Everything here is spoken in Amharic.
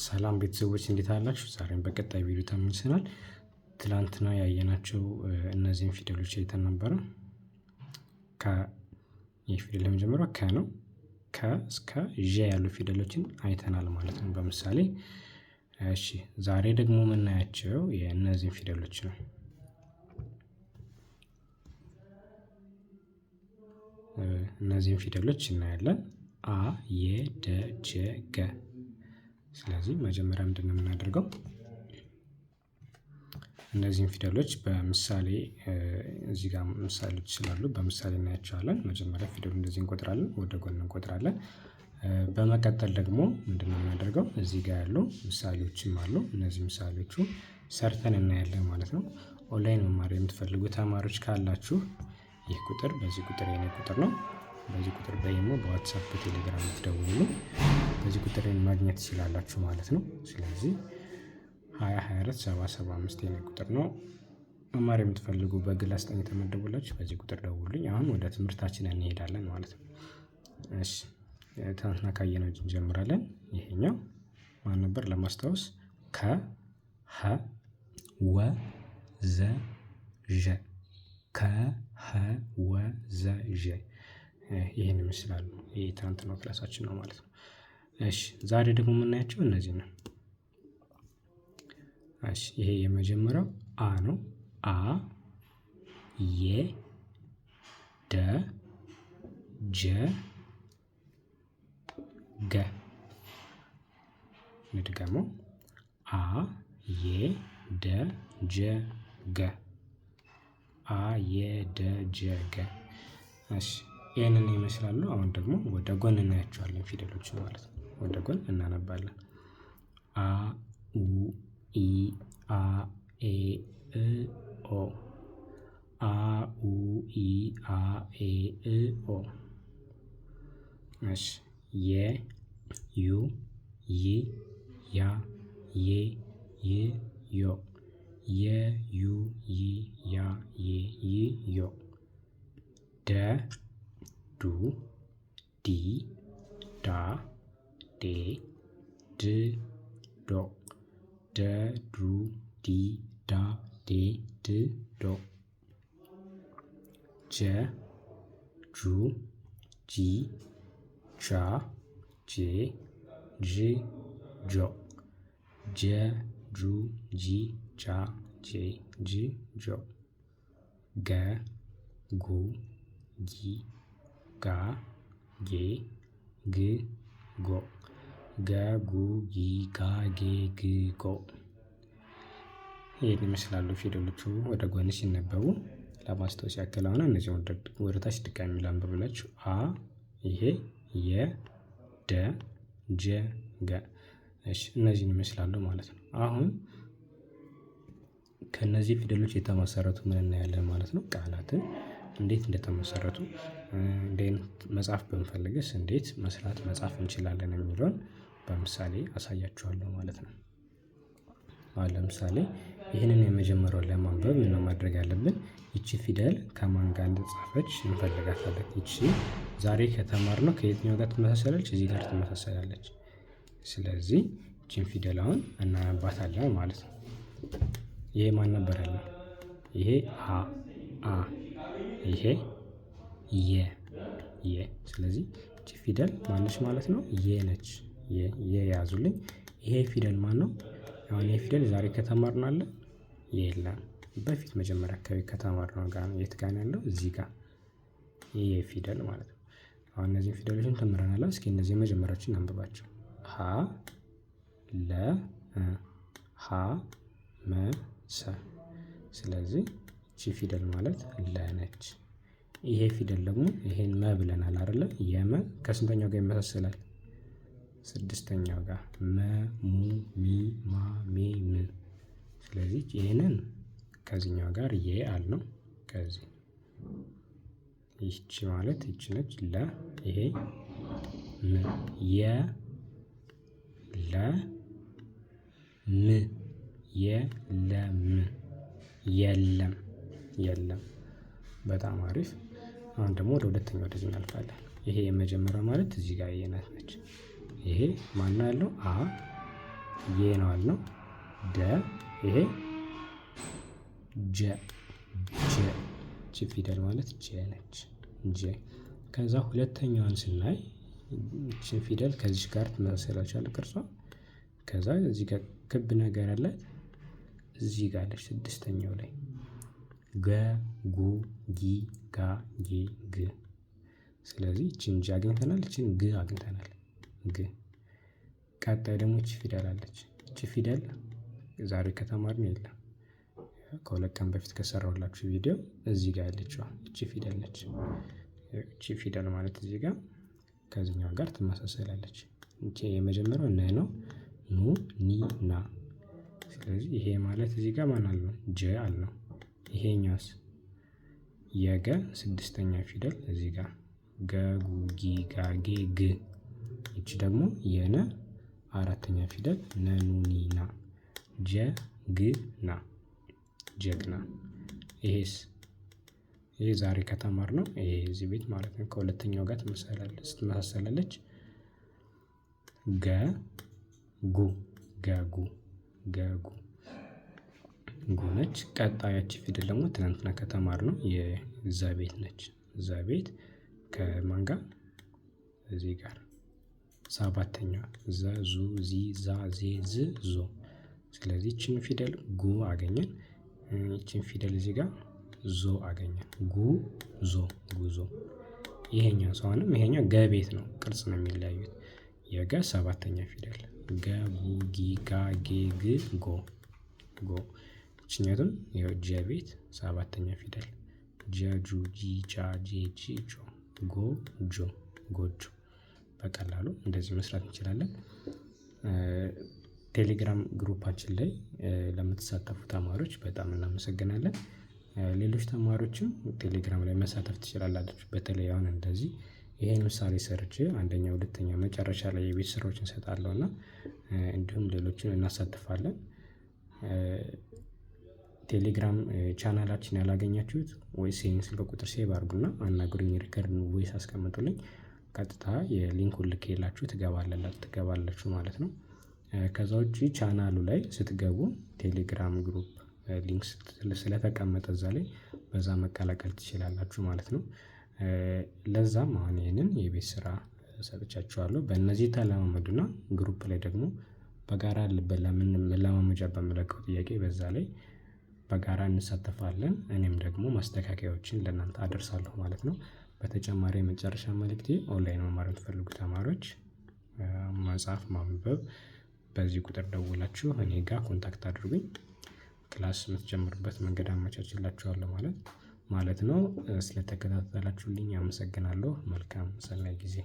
ሰላም ቤተሰቦች እንዴት አላችሁ? ዛሬም በቀጣይ ቪዲዮ ተመልሰናል። ትላንትና ያየናቸው እነዚህን ፊደሎች አይተን ነበረ። ይህ ፊደል የመጀመሪያው ከ ነው። ከ እስከ ዠ ያሉ ፊደሎችን አይተናል ማለት ነው በምሳሌ። እሺ ዛሬ ደግሞ የምናያቸው የእነዚህን ፊደሎች ነው። እነዚህን ፊደሎች እናያለን። አ የ ደ ጀ ገ። ስለዚህ መጀመሪያ ምንድነው የምናደርገው? እነዚህን ፊደሎች በምሳሌ እዚህ ጋር ምሳሌዎች ስላሉ በምሳሌ እናያቸዋለን። መጀመሪያ ፊደሉ እንደዚህ እንቆጥራለን፣ ወደ ጎን እንቆጥራለን። በመቀጠል ደግሞ ምንድነው የምናደርገው? እዚህ ጋር ያሉ ምሳሌዎችም አሉ። እነዚህ ምሳሌዎቹ ሰርተን እናያለን ማለት ነው። ኦንላይን መማር የምትፈልጉ ተማሪዎች ካላችሁ ይህ ቁጥር በዚህ ቁጥር የኔ ቁጥር ነው። በዚህ ቁጥር ደግሞ በዋትስአፕ በቴሌግራም ብትደውሉ በዚህ ቁጥር ማግኘት ትችላላችሁ ማለት ነው። ስለዚህ 2024 775 የኔ ቁጥር ነው። መማር የምትፈልጉ በግል አስጠኝ ተመደቡላችሁ በዚህ ቁጥር ደውሉልኝ። አሁን ወደ ትምህርታችን እንሄዳለን ማለት ነው። እሺ ትናንትና ካየነው እንጀምራለን። ይሄኛው ማን ነበር ለማስታወስ? ከ ሀ ወ ዘ ዠ። ከ ሀ ወ ዘ ዠ። ይሄን ይመስላሉ። ይሄ ትናንትናው ክላሳችን ነው ማለት ነው። እሺ ዛሬ ደግሞ የምናያቸው እነዚህ ነው። እሺ ይሄ የመጀመሪያው አ ነው። አ የ ደ ጀ ገ። እንድገመው። አ የ ደ ጀ ገ። አ የ ደ ጀ ገ። እሺ ይሄንን ይመስላሉ። አሁን ደግሞ ወደ ጎን እናያቸዋለን ፊደሎች ማለት ነው። ወደ ጎን እናነባለን። አ ኡ ኢ አ ኤ እ ኦ። አ ኡ ኢ አ ኤ እ ኦ። እሺ የ ዩ ይ ያ ዬ ይ ዮ። የ ዩ ይ ያ ዬ ይ ዮ። ደ ዱ ዲ ዳ ዴ ድ ዶ። ደ ዱ ዲ ዳ ዴ ድ ዶ። ጀ ጁ ጂ ጃ ጄ ዥ ጆ። ጀ ጁ ጂ ጃ ጄ ጅ ጆ። ገ ጉ ጊ ጋ ጌ ግ ጎ። ገ ጉ ጊ ጋ ጌ ግ ጎ። ይሄን ይመስላሉ ፊደሎቹ ወደ ጎን ሲነበቡ። ለማስታወስ ያክል አሁን እነዚህ ወደ ታች ድጋሚ ላንብብላችሁ። አ ይሄ የ ደ ጀ ገ። እሺ እነዚህን ይመስላሉ ማለት ነው። አሁን ከነዚህ ፊደሎች የተመሰረቱ ምን እናያለን ማለት ነው? ቃላትን እንዴት እንደተመሰረቱ እንዴት መጻፍ ብንፈልግስ እንዴት መስራት መጻፍ እንችላለን የሚለውን በምሳሌ አሳያችኋለሁ ማለት ነው። አሁን ለምሳሌ ይህንን የመጀመሪያውን ለማንበብ ምን ማድረግ ያለብን? ይቺ ፊደል ከማን ጋር እንደተጻፈች እንፈልጋታለን። ይቺ ዛሬ ከተማርነው ከየትኛው ጋር ትመሳሰላለች? እዚህ ጋር ትመሳሰላለች። ስለዚህ ይቺን ፊደል አሁን እናነባታለን ማለት ነው። ይሄ ማን ነበር ያለው? ይሄ አ። ይሄ የ። ስለዚህ እቺ ፊደል ማነች ማለት ነው? የ ነች። የ ያዙልኝ። ይሄ ፊደል ማን ነው? አሁን ይሄ ፊደል ዛሬ ከተማርነው አለ የለም። በፊት መጀመሪያ አካባቢ ከተማርነው ጋር ነው። የት ጋር ነው ያለው? እዚህ ጋር። ይሄ ፊደል ማለት ነው። አሁን እነዚህ ፊደሎችን ተምረናል። እስኪ እነዚህ መጀመሪያዎችን አንብባቸው። ሀ ለ ሀ መ ሰ። ስለዚህ እቺ ፊደል ማለት ለ ነች። ይሄ ፊደል ደግሞ ይሄን መ ብለናል አይደለ? የመ ከስንተኛው ጋር ይመሳሰላል? ስድስተኛው ጋር መ ሙ ሚ ማ ሜ ም። ስለዚህ ይሄንን ከዚህኛው ጋር የ አልነው። ከዚህ ይቺ ማለት ይቺ ነች ለ። ይሄ ም የ ለ ም የለም። የለም። በጣም አሪፍ። አሁን ደግሞ ወደ ሁለተኛው ወደዚህ እናልፋለን። ይሄ የመጀመሪያው ማለት እዚህ ጋር የናት ነች። ይሄ ማን ያለው? አ የ ነው አልነው። ደ ይሄ ጀ ጀ ቺ ፊደል ማለት ጀ ነች። ጀ ከዛ ሁለተኛዋን ስናይ ይቺን ፊደል ከዚች ጋር ትመሳሰላችኋል ቅርጿ። ከዛ እዚህ ጋር ክብ ነገር አለ። እዚህ ጋር አለች ስድስተኛው ላይ ገ ጉ ጊ ጋ ጌ ግ። ስለዚህ ይቺን ጅ አግኝተናል፣ ይቺን ግ አግኝተናል። ግ ቀጣይ ደግሞ ይቺ ፊደል አለች። ይቺ ፊደል ዛሬ ከተማርን የለም ከሁለት ቀን በፊት ከሰራሁላችሁ ቪዲዮ እዚህ ጋር ያለችዋ ይቺ ፊደል ነች። ይቺ ፊደል ማለት እዚህ ጋር ከዚህኛው ጋር ትመሳሰላለች። ይቺ የመጀመሪያው ነ ነው። ኑ ኒ ና። ስለዚህ ይሄ ማለት እዚህ ጋር ማን አልነው? ጀ አልነው። ይሄኛውስ የገ ስድስተኛ ፊደል እዚህ ጋር ገ ጉ ጊ ጋ ጌ ግ። ይቺ ደግሞ የነ አራተኛ ፊደል ነ ኑ ኒ ና። ጀ ግ ና ጀግና። ይሄስ ይሄ ዛሬ ከተማርነው ይሄ እዚህ ቤት ማለት ነው ከሁለተኛው ጋር ትመሳሰላለች። ገ ጉ ገጉ ገጉ ጉ ነች። ቀጣያች ፊደል ደግሞ ትናንትና ከተማርነው የዛ ቤት ነች። እዛ ቤት ከማን ጋር እዚህ ጋር ሰባተኛዋ ዘ ዙ ዚ ዛ ዜ ዝ ዞ። ስለዚህ ይቺን ፊደል ጉ አገኘን። ይቺን ፊደል እዚህ ጋር ዞ አገኘን። ጉ ዞ ጉዞ። ይሄኛው ሰውንም ይሄኛው ገ ቤት ነው፣ ቅርጽ ነው የሚለያዩት። የገ ሰባተኛ ፊደል ገ ጉ ጊ ጋ ጌ ግ ጎ ጎ። ይችኛቱም ይኸው ጀ ቤት ሰባተኛ ፊደል ጀ ጁ ጂ ጃ ጄ ጂ ጆ ጎ ጆ ጎጆ። በቀላሉ እንደዚህ መስራት እንችላለን። ቴሌግራም ግሩፓችን ላይ ለምትሳተፉ ተማሪዎች በጣም እናመሰግናለን። ሌሎች ተማሪዎችም ቴሌግራም ላይ መሳተፍ ትችላላችሁ። በተለይ አሁን እንደዚህ ይሄን ምሳሌ ሰርቼ አንደኛ ሁለተኛ መጨረሻ ላይ የቤት ስራዎችን እንሰጣለሁ እና እንዲሁም ሌሎችን እናሳትፋለን። ቴሌግራም ቻናላችን ያላገኛችሁት ወይስ ይሄን ስልክ ቁጥር ሴቭ አድርጉና አናግሩኝ፣ ሪከርድ ቮይስ አስቀምጡልኝ። ቀጥታ የሊንኩን ልኬላችሁ ትገባላችሁ ማለት ነው። ከዛ ውጪ ቻናሉ ላይ ስትገቡ ቴሌግራም ግሩፕ ሊንክ ስለተቀመጠ እዛ ላይ በዛ መቀላቀል ትችላላችሁ ማለት ነው። ለዛም አሁን ይሄንን የቤት ስራ ሰጥቻችኋለሁ። በእነዚህ ተለማመዱና ግሩፕ ላይ ደግሞ በጋራ መለማመጃ በምለቀው ጥያቄ በዛ ላይ በጋራ እንሳተፋለን። እኔም ደግሞ ማስተካከያዎችን ለእናንተ አደርሳለሁ ማለት ነው። በተጨማሪ የመጨረሻ መልእክቴ ኦንላይን መማር የምትፈልጉ ተማሪዎች መጽሐፍ ማንበብ በዚህ ቁጥር ደውላችሁ እኔ ጋር ኮንታክት አድርጉኝ። ክላስ የምትጀምሩበት መንገድ አመቻችላችኋለሁ ማለት ነው። ስለተከታተላችሁልኝ አመሰግናለሁ። መልካም ሰናይ ጊዜ